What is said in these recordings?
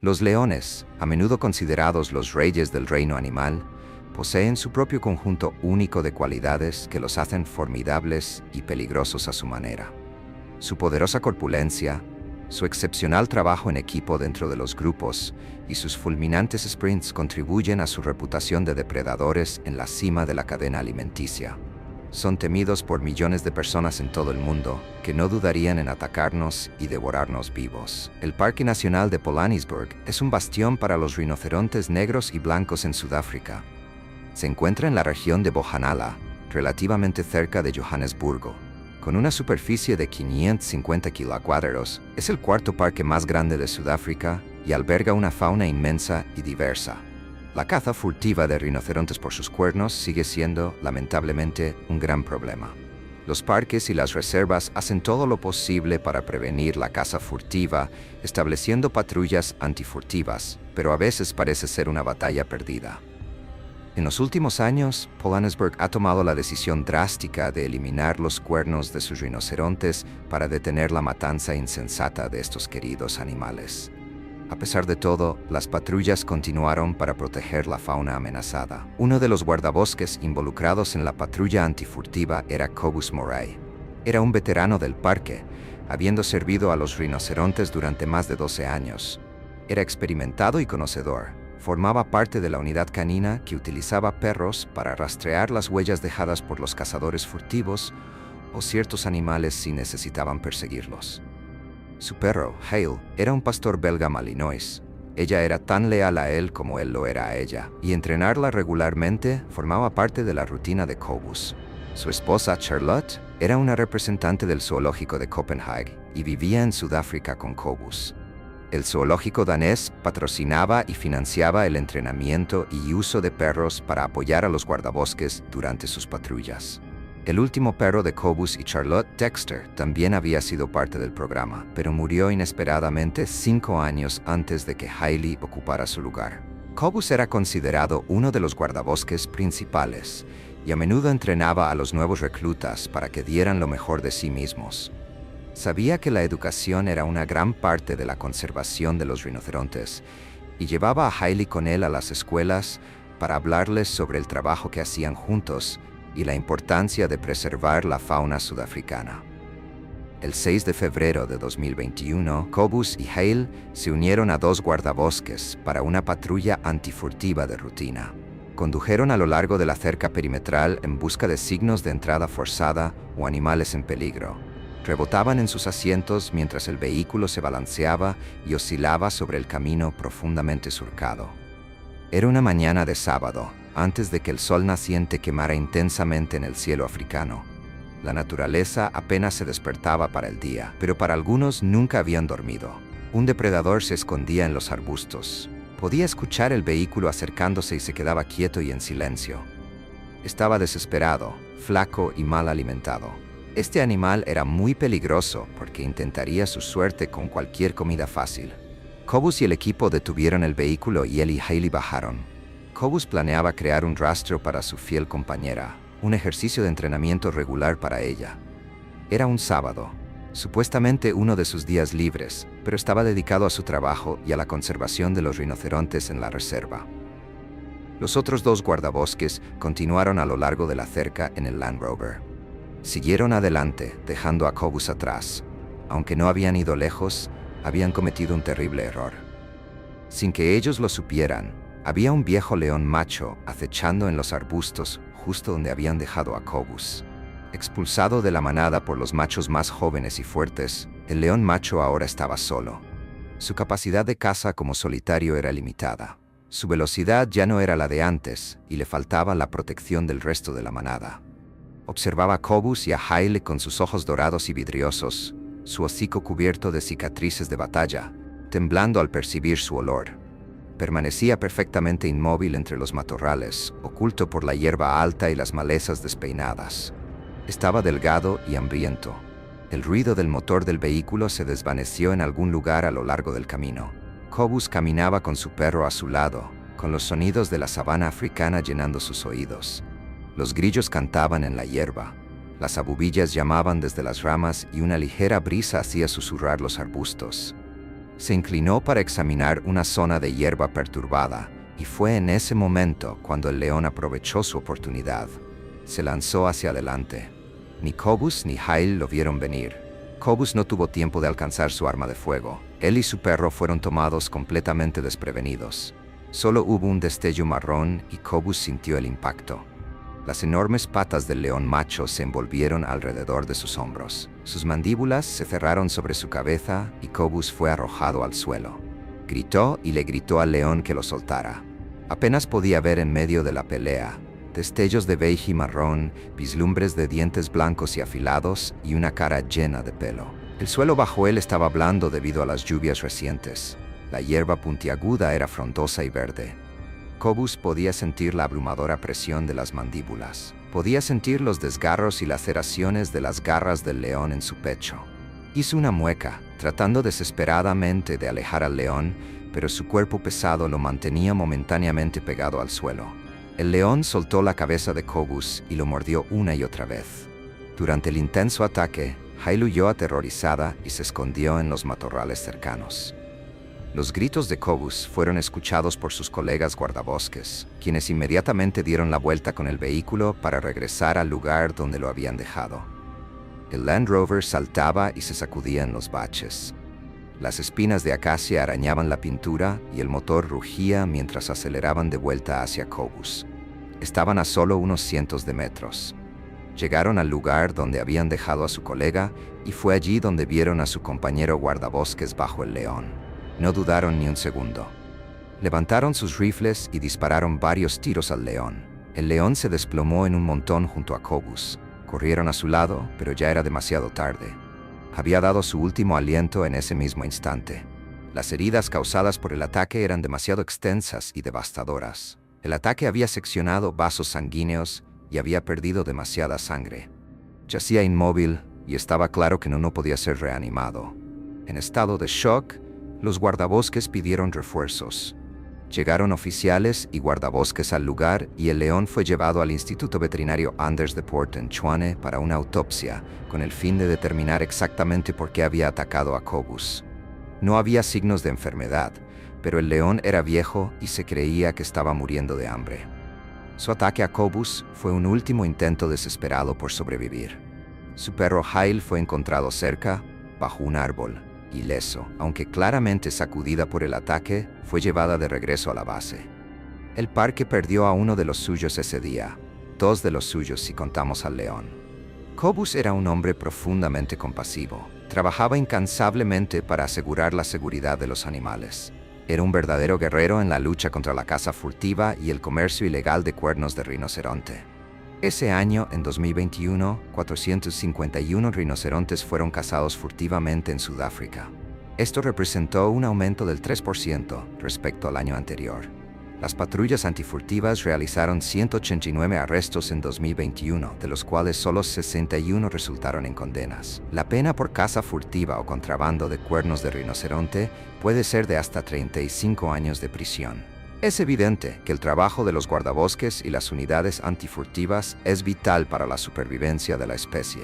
Los leones, a menudo considerados los reyes del reino animal, poseen su propio conjunto único de cualidades que los hacen formidables y peligrosos a su manera. Su poderosa corpulencia, su excepcional trabajo en equipo dentro de los grupos y sus fulminantes sprints contribuyen a su reputación de depredadores en la cima de la cadena alimenticia. Son temidos por millones de personas en todo el mundo que no dudarían en atacarnos y devorarnos vivos. El Parque Nacional de Pilanesberg es un bastión para los rinocerontes negros y blancos en Sudáfrica. Se encuentra en la región de Bojanala, relativamente cerca de Johannesburgo. Con una superficie de 550 kilómetros, es el cuarto parque más grande de Sudáfrica y alberga una fauna inmensa y diversa. La caza furtiva de rinocerontes por sus cuernos sigue siendo, lamentablemente, un gran problema. Los parques y las reservas hacen todo lo posible para prevenir la caza furtiva, estableciendo patrullas antifurtivas, pero a veces parece ser una batalla perdida. En los últimos años, Pilanesberg ha tomado la decisión drástica de eliminar los cuernos de sus rinocerontes para detener la matanza insensata de estos queridos animales. A pesar de todo, las patrullas continuaron para proteger la fauna amenazada. Uno de los guardabosques involucrados en la patrulla antifurtiva era Cobus Moray. Era un veterano del parque, habiendo servido a los rinocerontes durante más de 12 años. Era experimentado y conocedor. Formaba parte de la unidad canina que utilizaba perros para rastrear las huellas dejadas por los cazadores furtivos o ciertos animales si necesitaban perseguirlos. Su perro, Hale, era un pastor belga malinois. Ella era tan leal a él como él lo era a ella, y entrenarla regularmente formaba parte de la rutina de Cobus. Su esposa, Charlotte, era una representante del zoológico de Copenhague y vivía en Sudáfrica con Cobus. El zoológico danés patrocinaba y financiaba el entrenamiento y uso de perros para apoyar a los guardabosques durante sus patrullas. El último perro de Cobus y Charlotte, Dexter, también había sido parte del programa, pero murió inesperadamente 5 años antes de que Hailey ocupara su lugar. Cobus era considerado uno de los guardabosques principales y a menudo entrenaba a los nuevos reclutas para que dieran lo mejor de sí mismos. Sabía que la educación era una gran parte de la conservación de los rinocerontes y llevaba a Hailey con él a las escuelas para hablarles sobre el trabajo que hacían juntos y la importancia de preservar la fauna sudafricana. El 6 de febrero de 2021, Cobus y Hale se unieron a 2 guardabosques para una patrulla antifurtiva de rutina. Condujeron a lo largo de la cerca perimetral en busca de signos de entrada forzada o animales en peligro. Rebotaban en sus asientos mientras el vehículo se balanceaba y oscilaba sobre el camino profundamente surcado. Era una mañana de sábado, antes de que el sol naciente quemara intensamente en el cielo africano. La naturaleza apenas se despertaba para el día, pero para algunos nunca habían dormido. Un depredador se escondía en los arbustos. Podía escuchar el vehículo acercándose y se quedaba quieto y en silencio. Estaba desesperado, flaco y mal alimentado. Este animal era muy peligroso porque intentaría su suerte con cualquier comida fácil. Cobus y el equipo detuvieron el vehículo y él y Hailey bajaron. Cobus planeaba crear un rastro para su fiel compañera, un ejercicio de entrenamiento regular para ella. Era un sábado, supuestamente uno de sus días libres, pero estaba dedicado a su trabajo y a la conservación de los rinocerontes en la reserva. Los otros 2 guardabosques continuaron a lo largo de la cerca en el Land Rover. Siguieron adelante, dejando a Cobus atrás. Aunque no habían ido lejos, habían cometido un terrible error. Sin que ellos lo supieran, había un viejo león macho acechando en los arbustos justo donde habían dejado a Cobus. Expulsado de la manada por los machos más jóvenes y fuertes, el león macho ahora estaba solo. Su capacidad de caza como solitario era limitada. Su velocidad ya no era la de antes y le faltaba la protección del resto de la manada. Observaba a Cobus y a Hailey con sus ojos dorados y vidriosos, su hocico cubierto de cicatrices de batalla, temblando al percibir su olor. Permanecía perfectamente inmóvil entre los matorrales, oculto por la hierba alta y las malezas despeinadas. Estaba delgado y hambriento. El ruido del motor del vehículo se desvaneció en algún lugar a lo largo del camino. Cobus caminaba con su perro a su lado, con los sonidos de la sabana africana llenando sus oídos. Los grillos cantaban en la hierba. Las abubillas llamaban desde las ramas y una ligera brisa hacía susurrar los arbustos. Se inclinó para examinar una zona de hierba perturbada, y fue en ese momento cuando el león aprovechó su oportunidad. Se lanzó hacia adelante. Ni Cobus ni Hyle lo vieron venir. Cobus no tuvo tiempo de alcanzar su arma de fuego. Él y su perro fueron tomados completamente desprevenidos. Solo hubo un destello marrón y Cobus sintió el impacto. Las enormes patas del león macho se envolvieron alrededor de sus hombros. Sus mandíbulas se cerraron sobre su cabeza y Cobus fue arrojado al suelo. Gritó y le gritó al león que lo soltara. Apenas podía ver en medio de la pelea destellos de beige y marrón, vislumbres de dientes blancos y afilados y una cara llena de pelo. El suelo bajo él estaba blando debido a las lluvias recientes. La hierba puntiaguda era frondosa y verde. Cobus podía sentir la abrumadora presión de las mandíbulas. Podía sentir los desgarros y laceraciones de las garras del león en su pecho. Hizo una mueca, tratando desesperadamente de alejar al león, pero su cuerpo pesado lo mantenía momentáneamente pegado al suelo. El león soltó la cabeza de Cobus y lo mordió una y otra vez. Durante el intenso ataque, Hyle huyó aterrorizada y se escondió en los matorrales cercanos. Los gritos de Cobus fueron escuchados por sus colegas guardabosques, quienes inmediatamente dieron la vuelta con el vehículo para regresar al lugar donde lo habían dejado. El Land Rover saltaba y se sacudía en los baches. Las espinas de acacia arañaban la pintura y el motor rugía mientras aceleraban de vuelta hacia Cobus. Estaban a solo unos cientos de metros. Llegaron al lugar donde habían dejado a su colega y fue allí donde vieron a su compañero guardabosques bajo el león. No dudaron ni un segundo. Levantaron sus rifles y dispararon varios tiros al león. El león se desplomó en un montón junto a Cobus. Corrieron a su lado, pero ya era demasiado tarde. Había dado su último aliento en ese mismo instante. Las heridas causadas por el ataque eran demasiado extensas y devastadoras. El ataque había seccionado vasos sanguíneos y había perdido demasiada sangre. Yacía inmóvil y estaba claro que no podía ser reanimado. En estado de shock, los guardabosques pidieron refuerzos. Llegaron oficiales y guardabosques al lugar y el león fue llevado al Instituto Veterinario Anders de Poort en Tshwane para una autopsia, con el fin de determinar exactamente por qué había atacado a Cobus. No había signos de enfermedad, pero el león era viejo y se creía que estaba muriendo de hambre. Su ataque a Cobus fue un último intento desesperado por sobrevivir. Su perro Hyle fue encontrado cerca, bajo un árbol. Ileso, aunque claramente sacudida por el ataque, fue llevada de regreso a la base. El parque perdió a uno de los suyos ese día, 2 de los suyos si contamos al león. Cobus era un hombre profundamente compasivo. Trabajaba incansablemente para asegurar la seguridad de los animales. Era un verdadero guerrero en la lucha contra la caza furtiva y el comercio ilegal de cuernos de rinoceronte. Ese año, en 2021, 451 rinocerontes fueron cazados furtivamente en Sudáfrica. Esto representó un aumento del 3% respecto al año anterior. Las patrullas antifurtivas realizaron 189 arrestos en 2021, de los cuales solo 61 resultaron en condenas. La pena por caza furtiva o contrabando de cuernos de rinoceronte puede ser de hasta 35 años de prisión. Es evidente que el trabajo de los guardabosques y las unidades antifurtivas es vital para la supervivencia de la especie.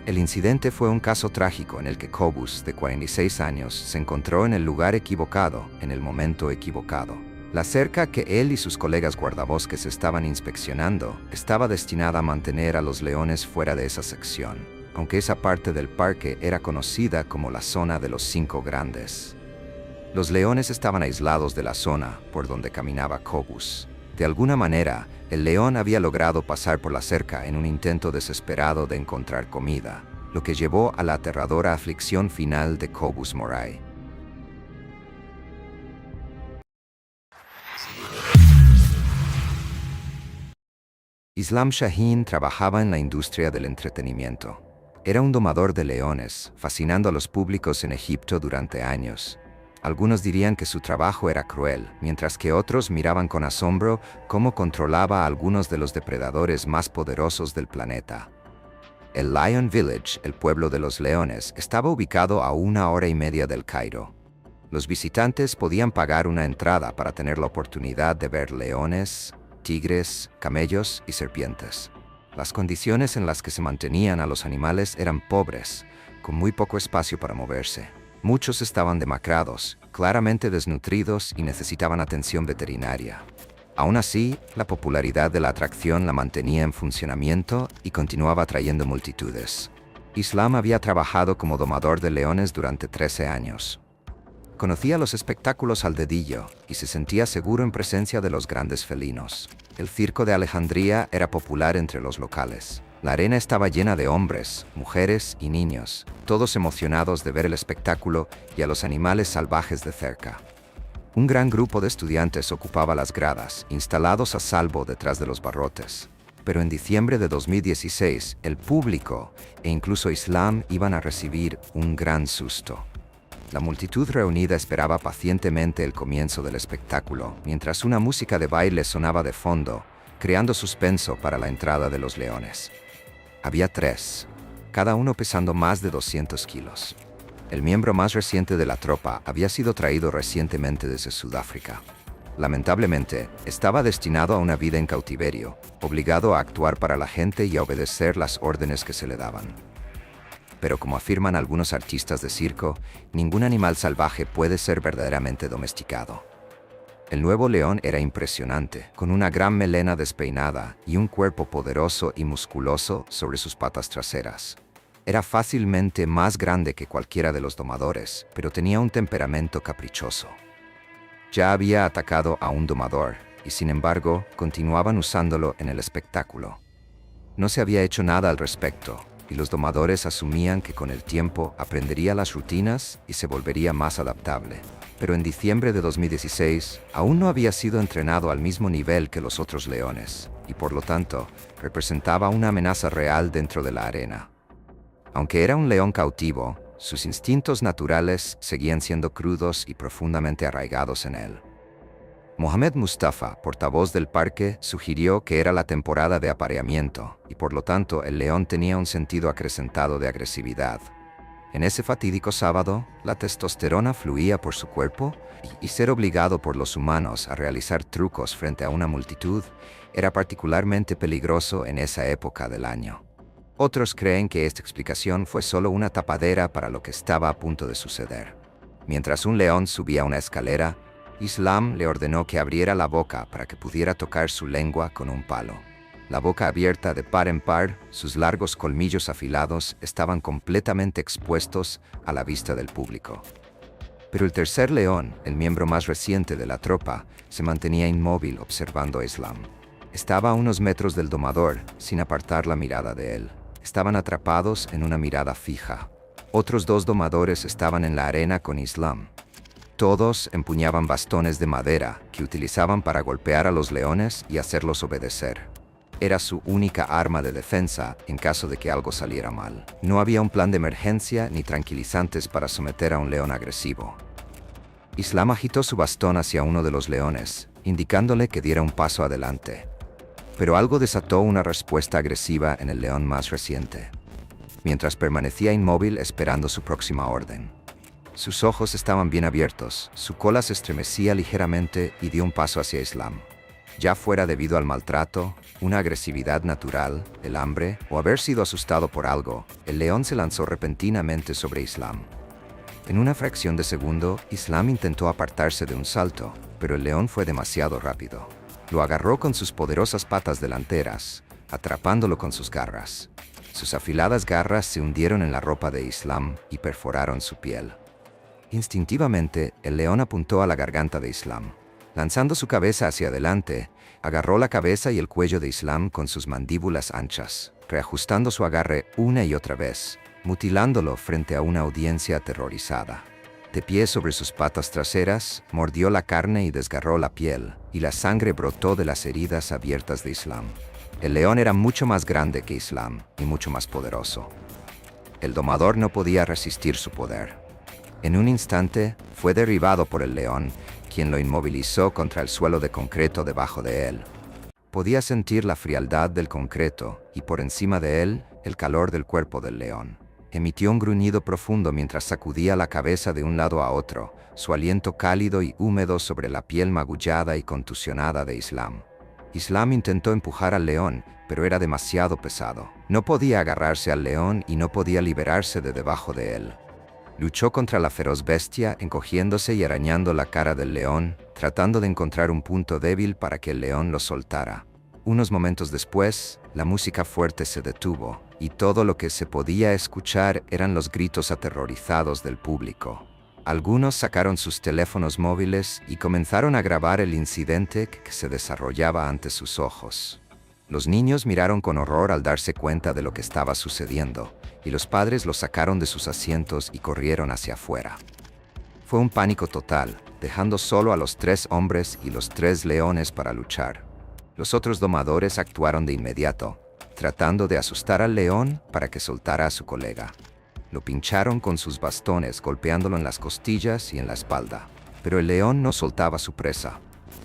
El incidente fue un caso trágico en el que Cobus, de 46 años, se encontró en el lugar equivocado, en el momento equivocado. La cerca que él y sus colegas guardabosques estaban inspeccionando estaba destinada a mantener a los leones fuera de esa sección, aunque esa parte del parque era conocida como la zona de los 5 grandes. Los leones estaban aislados de la zona por donde caminaba Cobus. De alguna manera, el león había logrado pasar por la cerca en un intento desesperado de encontrar comida, lo que llevó a la aterradora aflicción final de Cobus Moray. Islam Shaheen trabajaba en la industria del entretenimiento. Era un domador de leones, fascinando a los públicos en Egipto durante años. Algunos dirían que su trabajo era cruel, mientras que otros miraban con asombro cómo controlaba a algunos de los depredadores más poderosos del planeta. El Lion Village, el pueblo de los leones, estaba ubicado a 1 hora y media del Cairo. Los visitantes podían pagar una entrada para tener la oportunidad de ver leones, tigres, camellos y serpientes. Las condiciones en las que se mantenían a los animales eran pobres, con muy poco espacio para moverse. Muchos estaban demacrados, claramente desnutridos y necesitaban atención veterinaria. Aún así, la popularidad de la atracción la mantenía en funcionamiento y continuaba atrayendo multitudes. Islam había trabajado como domador de leones durante 13 años. Conocía los espectáculos al dedillo y se sentía seguro en presencia de los grandes felinos. El circo de Alejandría era popular entre los locales. La arena estaba llena de hombres, mujeres y niños, todos emocionados de ver el espectáculo y a los animales salvajes de cerca. Un gran grupo de estudiantes ocupaba las gradas, instalados a salvo detrás de los barrotes. Pero en diciembre de 2016, el público e incluso Islam iban a recibir un gran susto. La multitud reunida esperaba pacientemente el comienzo del espectáculo, mientras una música de baile sonaba de fondo, creando suspenso para la entrada de los leones. Había 3, cada uno pesando más de 200 kilos. El miembro más reciente de la tropa había sido traído recientemente desde Sudáfrica. Lamentablemente, estaba destinado a una vida en cautiverio, obligado a actuar para la gente y a obedecer las órdenes que se le daban. Pero como afirman algunos artistas de circo, ningún animal salvaje puede ser verdaderamente domesticado. El nuevo león era impresionante, con una gran melena despeinada y un cuerpo poderoso y musculoso sobre sus patas traseras. Era fácilmente más grande que cualquiera de los domadores, pero tenía un temperamento caprichoso. Ya había atacado a un domador, y sin embargo, continuaban usándolo en el espectáculo. No se había hecho nada al respecto, y los domadores asumían que con el tiempo aprendería las rutinas y se volvería más adaptable. Pero en diciembre de 2016, aún no había sido entrenado al mismo nivel que los otros leones, y por lo tanto, representaba una amenaza real dentro de la arena. Aunque era un león cautivo, sus instintos naturales seguían siendo crudos y profundamente arraigados en él. Mohamed Mustafa, portavoz del parque, sugirió que era la temporada de apareamiento, y por lo tanto el león tenía un sentido acrecentado de agresividad. En ese fatídico sábado, la testosterona fluía por su cuerpo, y ser obligado por los humanos a realizar trucos frente a una multitud era particularmente peligroso en esa época del año. Otros creen que esta explicación fue solo una tapadera para lo que estaba a punto de suceder. Mientras un león subía una escalera, Islam le ordenó que abriera la boca para que pudiera tocar su lengua con un palo. La boca abierta de par en par, sus largos colmillos afilados estaban completamente expuestos a la vista del público. Pero el tercer león, el miembro más reciente de la tropa, se mantenía inmóvil observando a Islam. Estaba a unos metros del domador, sin apartar la mirada de él. Estaban atrapados en una mirada fija. Otros 2 domadores estaban en la arena con Islam. Todos empuñaban bastones de madera que utilizaban para golpear a los leones y hacerlos obedecer. Era su única arma de defensa en caso de que algo saliera mal. No había un plan de emergencia ni tranquilizantes para someter a un león agresivo. Islam agitó su bastón hacia uno de los leones, indicándole que diera un paso adelante. Pero algo desató una respuesta agresiva en el león más reciente, mientras permanecía inmóvil esperando su próxima orden. Sus ojos estaban bien abiertos, su cola se estremecía ligeramente y dio un paso hacia Islam. Ya fuera debido al maltrato, una agresividad natural, el hambre o haber sido asustado por algo, el león se lanzó repentinamente sobre Islam. En una fracción de segundo, Islam intentó apartarse de un salto, pero el león fue demasiado rápido. Lo agarró con sus poderosas patas delanteras, atrapándolo con sus garras. Sus afiladas garras se hundieron en la ropa de Islam y perforaron su piel. Instintivamente, el león apuntó a la garganta de Islam. Lanzando su cabeza hacia adelante, agarró la cabeza y el cuello de Islam con sus mandíbulas anchas, reajustando su agarre una y otra vez, mutilándolo frente a una audiencia aterrorizada. De pie sobre sus patas traseras, mordió la carne y desgarró la piel, y la sangre brotó de las heridas abiertas de Islam. El león era mucho más grande que Islam y mucho más poderoso. El domador no podía resistir su poder. En un instante, fue derribado por el león, quien lo inmovilizó contra el suelo de concreto debajo de él. Podía sentir la frialdad del concreto y por encima de él, el calor del cuerpo del león. Emitió un gruñido profundo mientras sacudía la cabeza de un lado a otro, su aliento cálido y húmedo sobre la piel magullada y contusionada de Islam. Islam intentó empujar al león, pero era demasiado pesado. No podía agarrarse al león y no podía liberarse de debajo de él. Luchó contra la feroz bestia, encogiéndose y arañando la cara del león, tratando de encontrar un punto débil para que el león lo soltara. Unos momentos después, la música fuerte se detuvo, y todo lo que se podía escuchar eran los gritos aterrorizados del público. Algunos sacaron sus teléfonos móviles y comenzaron a grabar el incidente que se desarrollaba ante sus ojos. Los niños miraron con horror al darse cuenta de lo que estaba sucediendo, y los padres los sacaron de sus asientos y corrieron hacia afuera. Fue un pánico total, dejando solo a los 3 hombres y los 3 leones para luchar. Los otros domadores actuaron de inmediato, tratando de asustar al león para que soltara a su colega. Lo pincharon con sus bastones, golpeándolo en las costillas y en la espalda. Pero el león no soltaba a su presa.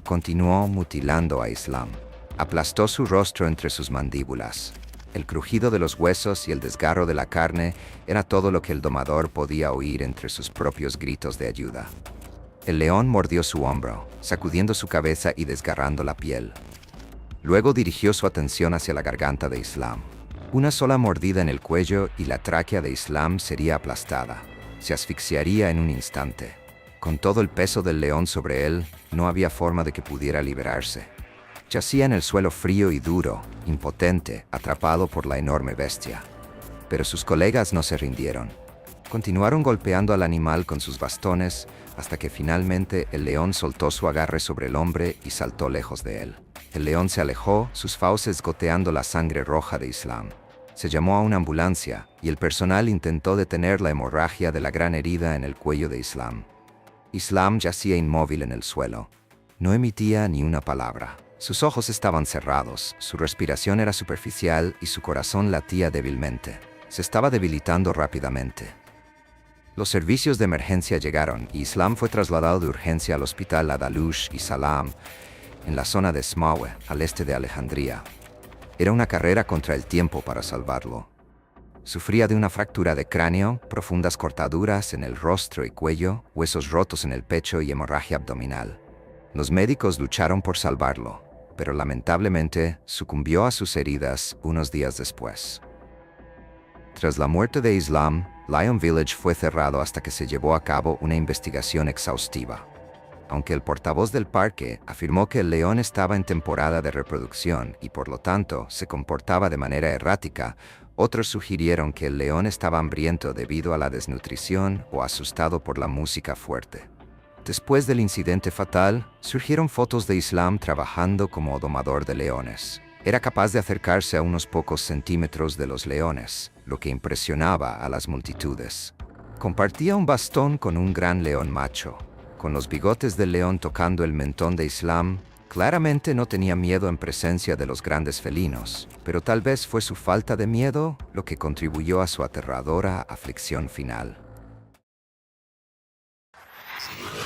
Continuó mutilando a Islam. Aplastó su rostro entre sus mandíbulas. El crujido de los huesos y el desgarro de la carne era todo lo que el domador podía oír entre sus propios gritos de ayuda. El león mordió su hombro, sacudiendo su cabeza y desgarrando la piel. Luego dirigió su atención hacia la garganta de Islam. Una sola mordida en el cuello y la tráquea de Islam sería aplastada. Se asfixiaría en un instante. Con todo el peso del león sobre él, no había forma de que pudiera liberarse. Yacía en el suelo frío y duro, impotente, atrapado por la enorme bestia. Pero sus colegas no se rindieron. Continuaron golpeando al animal con sus bastones hasta que finalmente el león soltó su agarre sobre el hombre y saltó lejos de él. El león se alejó, sus fauces goteando la sangre roja de Islam. Se llamó a una ambulancia y el personal intentó detener la hemorragia de la gran herida en el cuello de Islam. Islam yacía inmóvil en el suelo. No emitía ni una palabra. Sus ojos estaban cerrados, su respiración era superficial y su corazón latía débilmente. Se estaba debilitando rápidamente. Los servicios de emergencia llegaron y Islam fue trasladado de urgencia al hospital Adalush y Salam, en la zona de Smawe, al este de Alejandría. Era una carrera contra el tiempo para salvarlo. Sufría de una fractura de cráneo, profundas cortaduras en el rostro y cuello, huesos rotos en el pecho y hemorragia abdominal. Los médicos lucharon por salvarlo, pero lamentablemente sucumbió a sus heridas unos días después. Tras la muerte de Islam, Lion Village fue cerrado hasta que se llevó a cabo una investigación exhaustiva. Aunque el portavoz del parque afirmó que el león estaba en temporada de reproducción y por lo tanto se comportaba de manera errática, otros sugirieron que el león estaba hambriento debido a la desnutrición o asustado por la música fuerte. Después del incidente fatal, surgieron fotos de Islam trabajando como domador de leones. Era capaz de acercarse a unos pocos centímetros de los leones, lo que impresionaba a las multitudes. Compartía un bastón con un gran león macho. Con los bigotes del león tocando el mentón de Islam, claramente no tenía miedo en presencia de los grandes felinos, pero tal vez fue su falta de miedo lo que contribuyó a su aterradora aflicción final.